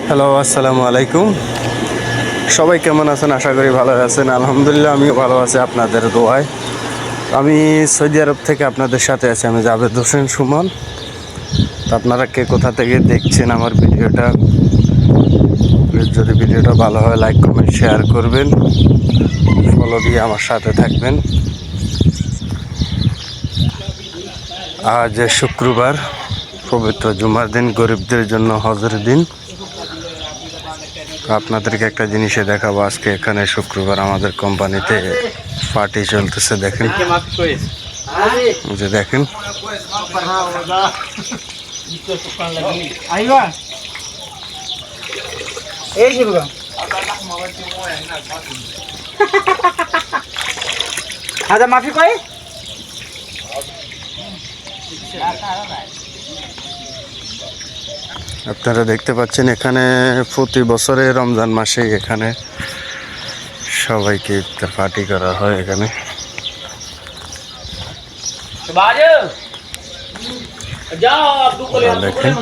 Hello, আসসালামু আলাইকুম। সবাই কেমন আছেন? আশা করি ভালো আছেন। আলহামদুলিল্লাহ, আমিও ভালো আছি আপনাদের দোয়ায়। আমি সৌদি আরব থেকে আপনাদের সাথে আছি, আমি জাভেদ হোসেন সুমন। তো আপনারা কে কোথা থেকে দেখছেন আমার ভিডিওটা, প্লিজ যদি ভিডিওটা ভালো হয় লাইক কমেন্ট শেয়ার করবেন, ফলো দিয়ে আমার সাথে থাকবেন। আজ শুক্রবার, পবিত্র জুমার দিন, গরিবদের জন্য হজের দিন। আপনাদেরকে একটা জিনিসে দেখাবো, আজকে এখানে শুক্রবার আমাদের কোম্পানিতে পার্টি চলতেছে। দেখেন, যে দেখেন মাফি কয় আপনারা দেখতে পাচ্ছেন এখানে প্রতি বছরে রমজান মাসে এখানে সবাইকে ইফতার পার্টি করা হয়। এখানে দেখেন